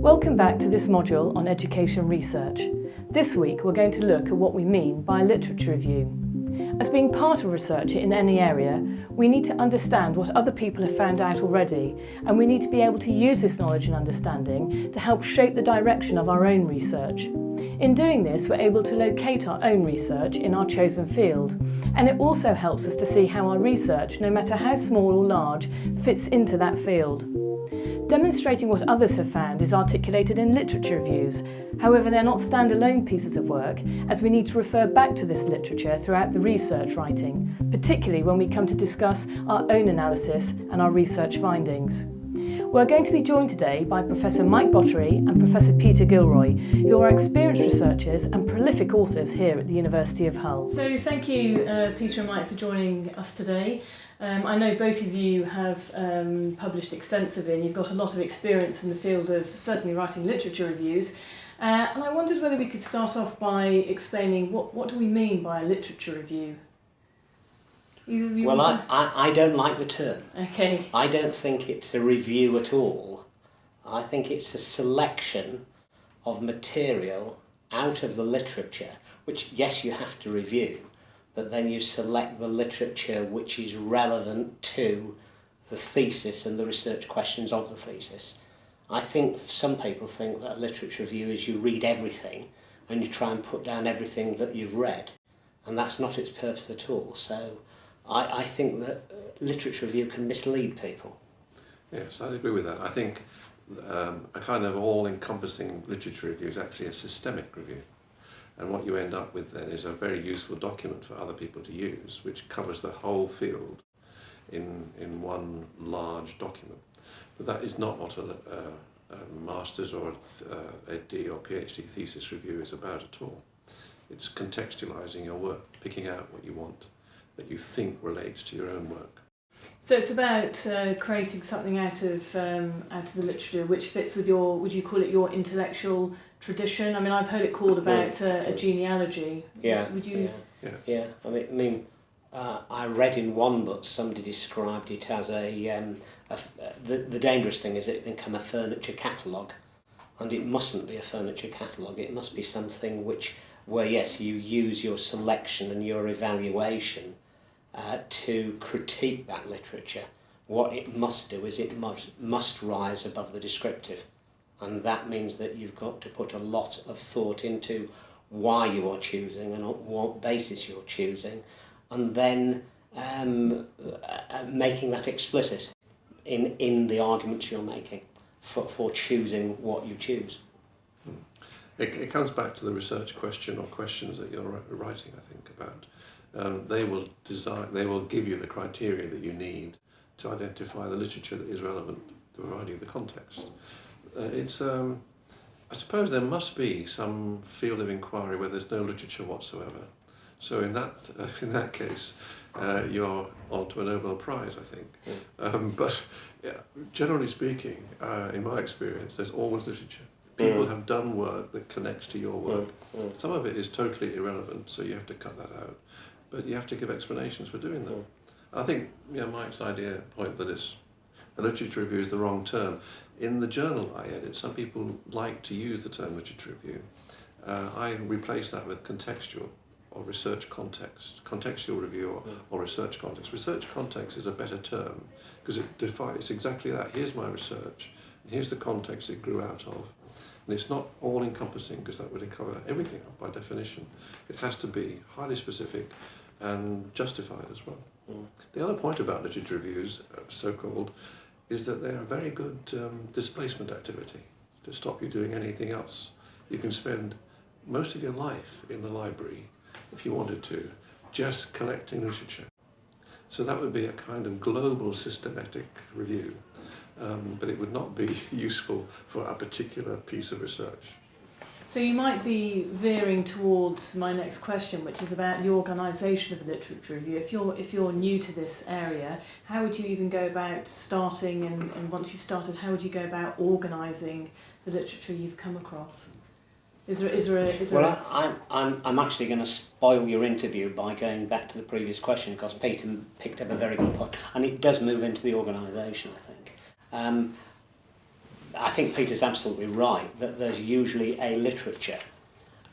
Welcome back to this module on education research. This week we're going to look at what we mean by a literature review. As being part of a researcher in any area, we need to understand what other people have found out already, and we need to be able to use this knowledge and understanding to help shape the direction of our own research. In doing this, we're able to locate our own research in our chosen field, and it also helps us to see how our research, no matter how small or large, fits into that field. Demonstrating what others have found is articulated in literature reviews. However, they're not standalone pieces of work, as we need to refer back to this literature throughout the research writing, particularly when we come to discuss our own analysis and our research findings. We're going to be joined today by Professor Mike Bottery and Professor Peter Gilroy, who are experienced researchers and prolific authors here at the University of Hull. So thank you, Peter and Mike, for joining us today. I know both of you have published extensively, and you've got a lot of experience in the field of certainly writing literature reviews. And I wondered whether we could start off by explaining what do we mean by a literature review? Well, I don't like the term. Okay. I don't think it's a review at all. I think it's a selection of material out of the literature, which, yes, you have to review, but then you select the literature which is relevant to the thesis and the research questions of the thesis. I think some people think that a literature review is you read everything and you try and put down everything that you've read, and that's not its purpose at all. So I think that literature review can mislead people. Yes, I agree with that. I think a kind of all-encompassing literature review is actually a systemic review. And what you end up with then is a very useful document for other people to use, which covers the whole field in one large document. But that is not what a master's or a D or PhD thesis review is about at all. It's contextualising your work, picking out what you want that you think relates to your own work. So it's about creating something out of the literature which fits with your, would you call it your intellectual tradition? I mean, I've heard it called about a genealogy. Yeah. Would you? Yeah. I mean, I read in one book somebody described it as the dangerous thing is it become a furniture catalogue, and it mustn't be a furniture catalogue. It must be something where yes, you use your selection and your evaluation to critique that literature. What it must do is it must rise above the descriptive, and that means that you've got to put a lot of thought into why you are choosing and on what basis you're choosing, and then making that explicit in the arguments you're making for choosing what you choose. It comes back to the research question or questions that you're writing, I think, about. They will give you the criteria that you need to identify the literature that is relevant to provide you the context. I suppose there must be some field of inquiry where there's no literature whatsoever. So in that case, you're on to a Nobel Prize, I think. But yeah, generally speaking, in my experience, there's always literature. People have done work that connects to your work. Some of it is totally irrelevant, so you have to cut that out. But you have to give explanations for doing that. I think Mike's point that a literature review is the wrong term. In the journal I edit, some people like to use the term literature review. I replace that with contextual or research context. Contextual review or research context. Research context is a better term because it defines exactly that. Here's my research, and here's the context it grew out of. And it's not all-encompassing because that would cover everything by definition. It has to be highly specific and justified as well. The other point about literature reviews, so-called, is that they're a very good displacement activity to stop you doing anything else. You can spend most of your life in the library, if you wanted to, just collecting literature. So that would be a kind of global systematic review, but it would not be useful for a particular piece of research. So you might be veering towards my next question, which is about the organisation of a literature review. If you're new to this area, how would you even go about starting, and once you've started, how would you go about organising the literature you've come across? I'm actually going to spoil your interview by going back to the previous question, because Peter picked up a very good point, and it does move into the organisation, I think. I think Peter's absolutely right that there's usually a literature,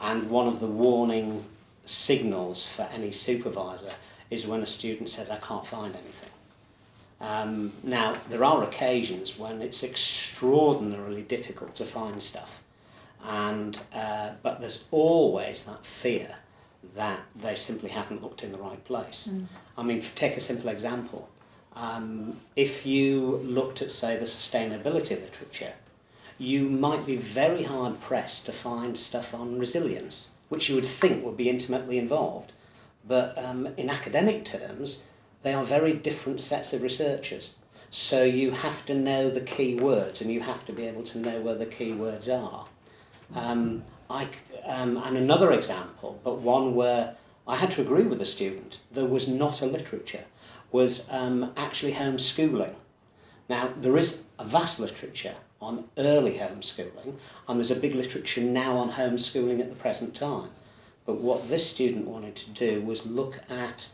and one of the warning signals for any supervisor is when a student says, I can't find anything. Now, there are occasions when it's extraordinarily difficult to find stuff, but there's always that fear that they simply haven't looked in the right place. I mean, take a simple example. If you looked at, say, the sustainability literature, you might be very hard pressed to find stuff on resilience, which you would think would be intimately involved. But in academic terms, they are very different sets of researchers. So you have to know the key words, and you have to be able to know where the key words are. And another example, but one where I had to agree with the student, there was not a literature, was actually homeschooling. Now, there is a vast literature on early homeschooling, and there's a big literature now on homeschooling at the present time. But what this student wanted to do was look at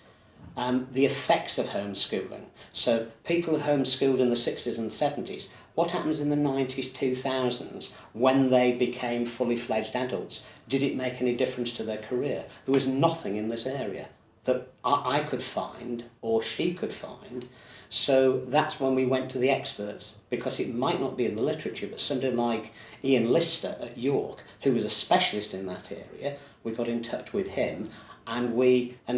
the effects of homeschooling. So people who homeschooled in the 60s and 70s, what happens in the 90s, 2000s, when they became fully fledged adults? Did it make any difference to their career? There was nothing in this area that I could find, or she could find. So that's when we went to the experts, because it might not be in the literature, but somebody like Ian Lister at York, who was a specialist in that area, we got in touch with him, and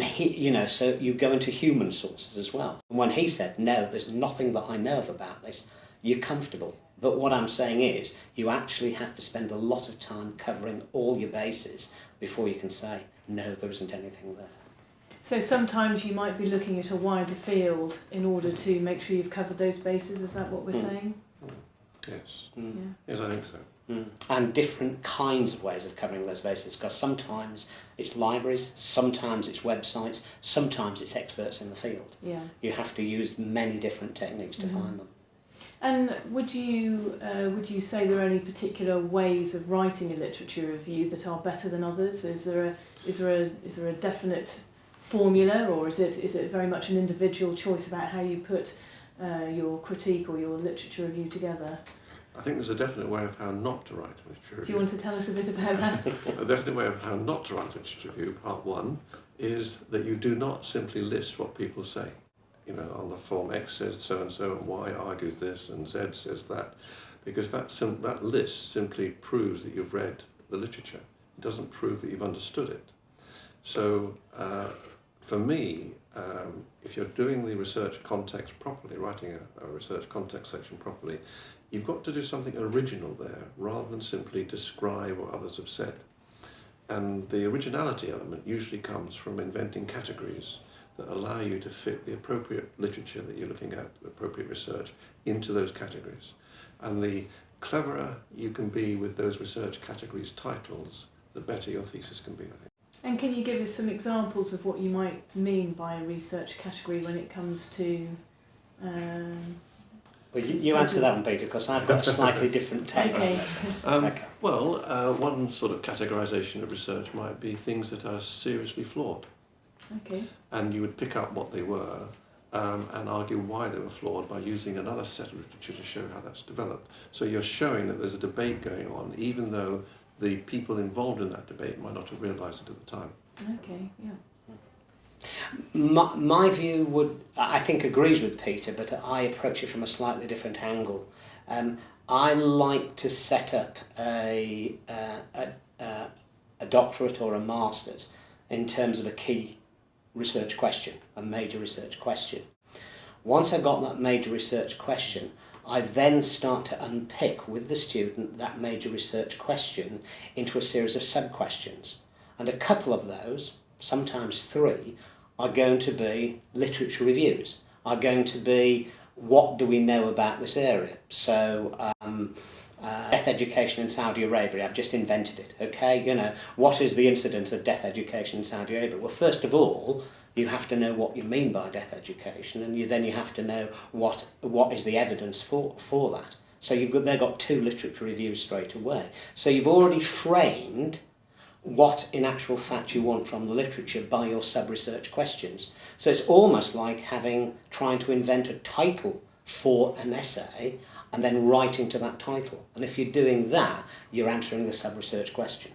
he, so you go into human sources as well. And when he said, no, there's nothing that I know of about this, you're comfortable. But what I'm saying is, you actually have to spend a lot of time covering all your bases before you can say, no, there isn't anything there. So sometimes you might be looking at a wider field in order to make sure you've covered those bases, is that what we're saying? Yes. Yeah. Yes, I think so. And different kinds of ways of covering those bases, because sometimes it's libraries, sometimes it's websites, sometimes it's experts in the field. Yeah. You have to use many different techniques to find them. And would you say there are any particular ways of writing a literature review that are better than others? Is there a definite formula, or is it very much an individual choice about how you put your critique or your literature review together? I think there's a definite way of how not to write a literature review. Do you want to tell us a bit about that? A definite way of how not to write a literature review, part one, is that you do not simply list what people say. You know, on the form X says so-and-so, and Y argues this, and Z says that, because that list simply proves that you've read the literature. It doesn't prove that you've understood it. So, for me, if you're doing the research context properly, writing a research context section properly, you've got to do something original there, rather than simply describe what others have said. And the originality element usually comes from inventing categories that allow you to fit the appropriate literature that you're looking at, the appropriate research, into those categories. And the cleverer you can be with those research categories titles, the better your thesis can be, I think. And can you give us some examples of what you might mean by a research category when it comes to... Well, you answer that one, Peter, because I've got a slightly different take on this. Well, one sort of categorisation of research might be things that are seriously flawed. Okay. And you would pick up what they were and argue why they were flawed by using another set of literature to show how that's developed. So you're showing that there's a debate going on, even though the people involved in that debate might not have realised it at the time. Okay, yeah. My view I think, agrees with Peter, but I approach it from a slightly different angle. I like to set up a doctorate or a master's in terms of a key research question, a major research question. Once I've got that major research question, I then start to unpick with the student that major research question into a series of sub-questions. And a couple of those, sometimes 3, are going to be literature reviews, are going to be what do we know about this area. So death education in Saudi Arabia, I've just invented it, okay? You know, what is the incidence of death education in Saudi Arabia? Well, first of all, you have to know what you mean by death education, and then you have to know what is the evidence for that. So they've got 2 literature reviews straight away. So you've already framed what in actual fact you want from the literature by your sub-research questions. So it's almost like trying to invent a title for an essay and then writing to that title. And if you're doing that, you're answering the sub-research question.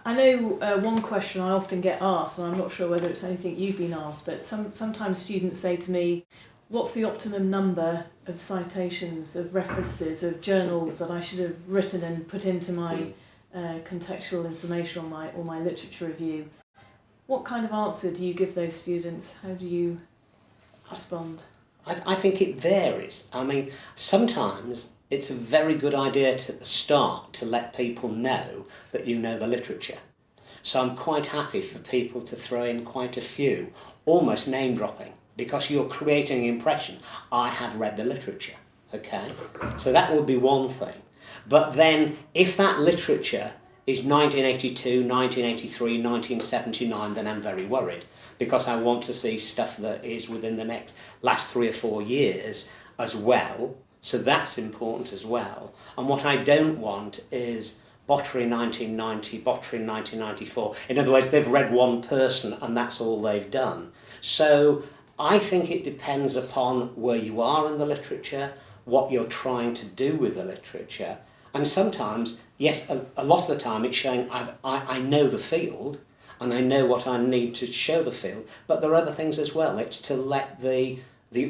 I know one question I often get asked, and I'm not sure whether it's anything you've been asked, but sometimes students say to me, what's the optimum number of citations, of references, of journals that I should have written and put into my contextual information or my literature review? What kind of answer do you give those students? How do you respond? I think it varies. I mean, sometimes it's a very good idea at the start to let people know that you know the literature. So I'm quite happy for people to throw in quite a few, almost name dropping, because you're creating an impression, I have read the literature, okay? So that would be one thing. But then if that literature is 1982, 1983, 1979, then I'm very worried, because I want to see stuff that is within the last 3 or 4 years as well. So that's important as well. And what I don't want is Bottery 1990, Bottery 1994. In other words, they've read one person and that's all they've done. So I think it depends upon where you are in the literature, what you're trying to do with the literature. And sometimes, yes, a lot of the time it's showing I know the field and I know what I need to show the field, but there are other things as well. It's to let the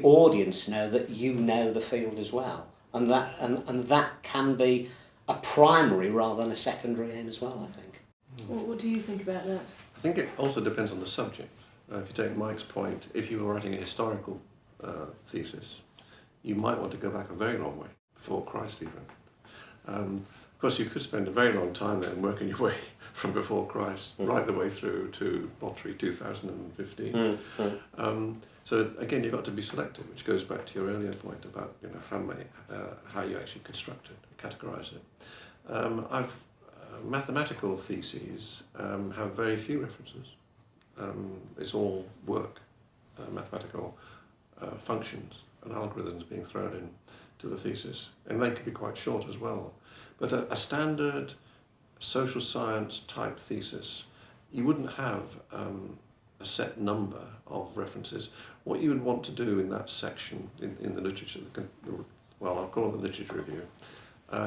audience know that you know the field as well. And that can be a primary rather than a secondary aim as well, I think. What do you think about that? I think it also depends on the subject. If you take Mike's point, if you were writing a historical thesis, you might want to go back a very long way, before Christ even. Of course, you could spend a very long time then working your way from before Christ right the way through to Bottery 2015. So again, you've got to be selective, which goes back to your earlier point about how you actually construct it, categorize it. Mathematical theses have very few references. It's all work, mathematical functions and algorithms being thrown in to the thesis, and they could be quite short as well. But a standard social science type thesis, you wouldn't have a set number of references. What you would want to do in that section, in the literature, well, I'll call it the literature review,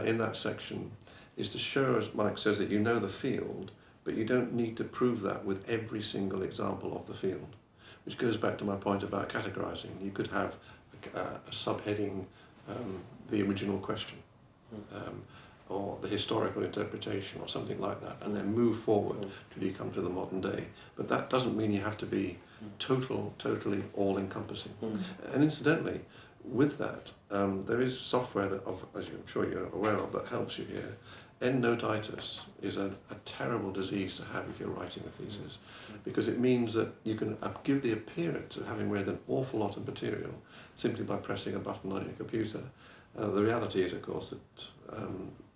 in that section, is to show, as Mike says, that you know the field, but you don't need to prove that with every single example of the field, which goes back to my point about categorizing. You could have a subheading, the original question, or the historical interpretation, or something like that, and then move forward till you come to the modern day. But that doesn't mean you have to be totally all-encompassing. And incidentally, with that, there is software that, as I'm sure you're aware of, that helps you here. Endnotitis is a terrible disease to have if you're writing a thesis, because it means that you can give the appearance of having read an awful lot of material simply by pressing a button on your computer. The reality is, of course, that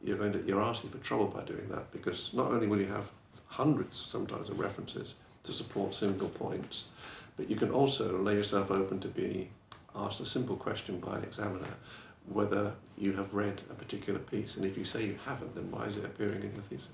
you're asking for trouble by doing that, because not only will you have hundreds sometimes of references to support single points, but you can also lay yourself open to be asked a simple question by an examiner whether you have read a particular piece, and if you say you haven't, then why is it appearing in your thesis?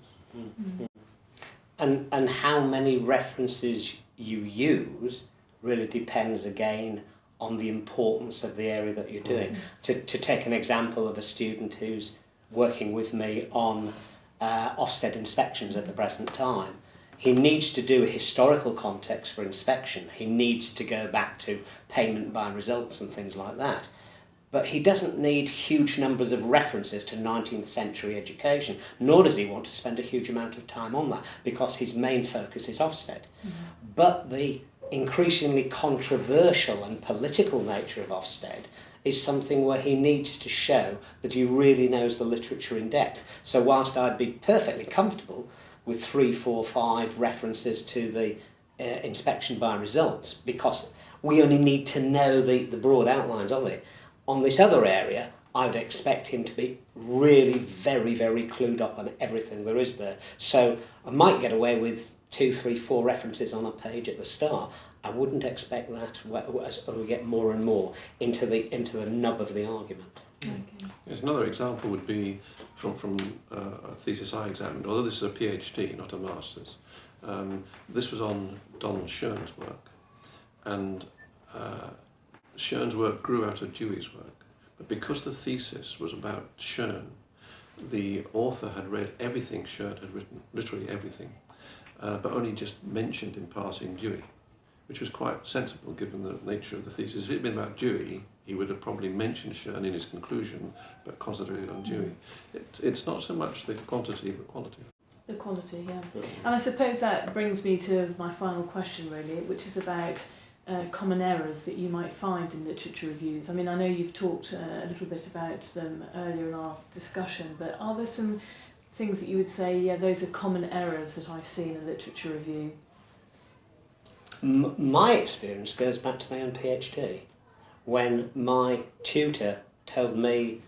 And how many references you use really depends again on the importance of the area that you're doing. To take an example of a student who's working with me on Ofsted inspections at the present time, he needs to do a historical context for inspection. He needs to go back to payment by results and things like that. But he doesn't need huge numbers of references to 19th century education, nor does he want to spend a huge amount of time on that, because his main focus is Ofsted. But the increasingly controversial and political nature of Ofsted is something where he needs to show that he really knows the literature in depth. So whilst I'd be perfectly comfortable with 3, 4, 5 references to the inspection by results, because we only need to know the broad outlines of it. On this other area, I would expect him to be really very, very clued up on everything there is there. So I might get away with 2, 3, 4 references on a page at the start. I wouldn't expect that as we get more and more into the nub of the argument. Okay. Yes, another example would be from a thesis I examined, although this is a PhD, not a master's. This was on Donald Schoen's work, and Schoen's work grew out of Dewey's work. But because the thesis was about Schoen, the author had read everything Schoen had written, literally everything, but only just mentioned in passing Dewey, which was quite sensible given the nature of the thesis. If it had been about Dewey, he would have probably mentioned Schoen in his conclusion, but concentrated on Dewey. It's not so much the quantity, but quality. The quality, yeah. And I suppose that brings me to my final question, really, which is about common errors that you might find in literature reviews. I mean, I know you've talked a little bit about them earlier in our discussion, but are there some things that you would say, yeah, those are common errors that I see in a literature review? My experience goes back to my own PhD, when my tutor told me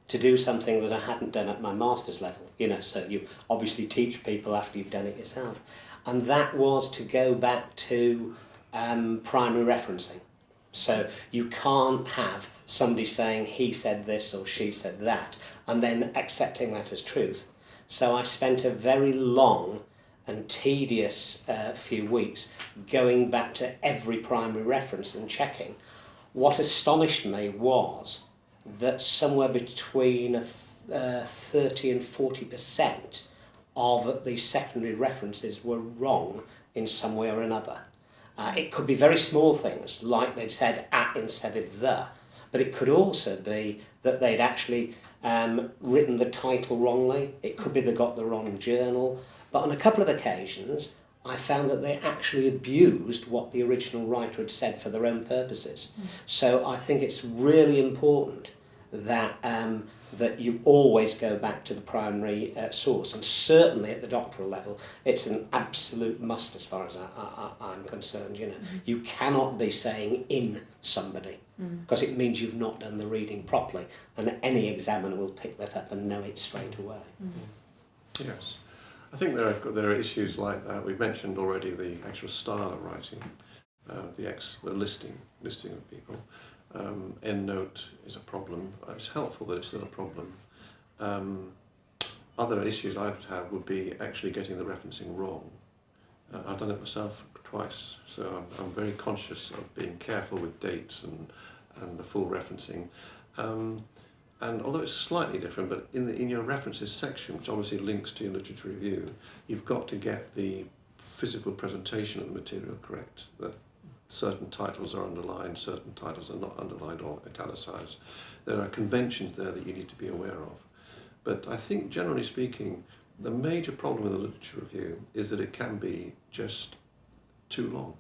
to do something that I hadn't done at my master's level. So you obviously teach people after you've done it yourself. And that was to go back to primary referencing. So you can't have somebody saying he said this or she said that and then accepting that as truth. So I spent a very long and tedious few weeks going back to every primary reference and checking. What astonished me was that somewhere between 30 and 40% of the secondary references were wrong in some way or another. It could be very small things, like they'd said at instead of the, but it could also be that they'd actually written the title wrongly. It could be they got the wrong journal. But on a couple of occasions, I found that they actually abused what the original writer had said for their own purposes. So I think it's really important that that you always go back to the primary source, and certainly at the doctoral level, it's an absolute must as far as I'm concerned. You cannot be saying in somebody, because it means you've not done the reading properly, and any examiner will pick that up and know it straight away. Yes. I think there are issues like that. We've mentioned already the actual style of writing, the listing of people. EndNote is a problem. It's helpful, but it's still a problem. Other issues I would have would be actually getting the referencing wrong. I've done it myself twice, so I'm very conscious of being careful with dates and the full referencing. And although it's slightly different, but in your references section, which obviously links to your literature review, you've got to get the physical presentation of the material correct. That certain titles are underlined, certain titles are not underlined or italicized. There are conventions there that you need to be aware of. But I think, generally speaking, the major problem with a literature review is that it can be just too long.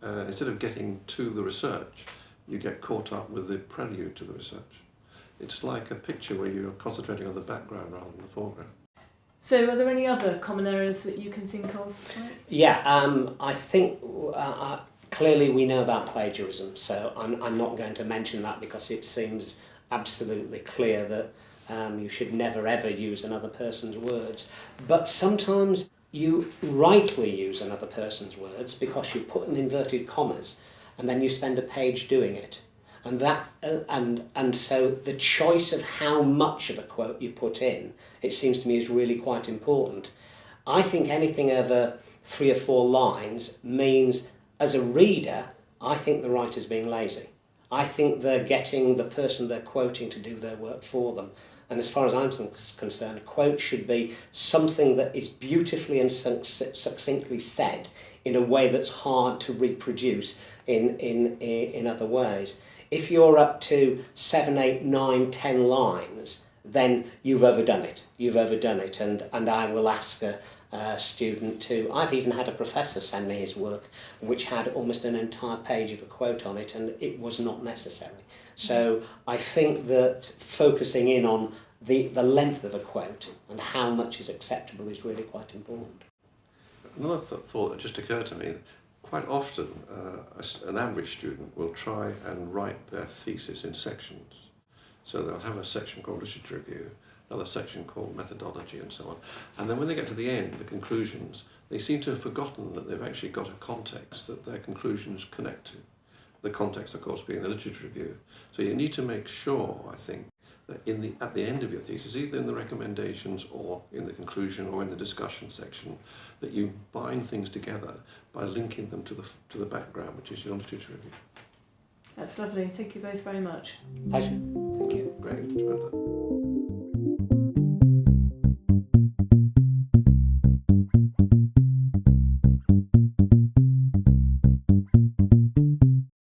Instead of getting to the research, you get caught up with the prelude to the research. It's like a picture where you're concentrating on the background rather than the foreground. So are there any other common errors that you can think of? Yeah, I think clearly we know about plagiarism, so I'm not going to mention that because it seems absolutely clear that you should never ever use another person's words. But sometimes you rightly use another person's words because you put in inverted commas and then you spend a page doing it. And and so the choice of how much of a quote you put in, it seems to me, is really quite important. I think anything over 3 or 4 lines means, as a reader, I think the writer's being lazy. I think they're getting the person they're quoting to do their work for them. And as far as I'm concerned, a quote should be something that is beautifully and succinctly said in a way that's hard to reproduce in other ways. If you're up to 7, 8, 9, 10 lines, then you've overdone it. And I will ask a student to... I've even had a professor send me his work, which had almost an entire page of a quote on it, and it was not necessary. So I think that focusing in on the length of a quote and how much is acceptable is really quite important. Another thought that just occurred to me, quite often an average student will try and write their thesis in sections. So they'll have a section called literature review, another section called methodology and so on. And then when they get to the end, the conclusions, they seem to have forgotten that they've actually got a context that their conclusions connect to. The context, of course, being the literature review. So you need to make sure, I think, that at the end of your thesis, either in the recommendations or in the conclusion or in the discussion section, that you bind things together by linking them to the background, which is your literature review. That's lovely. Thank you both very much. Pleasure.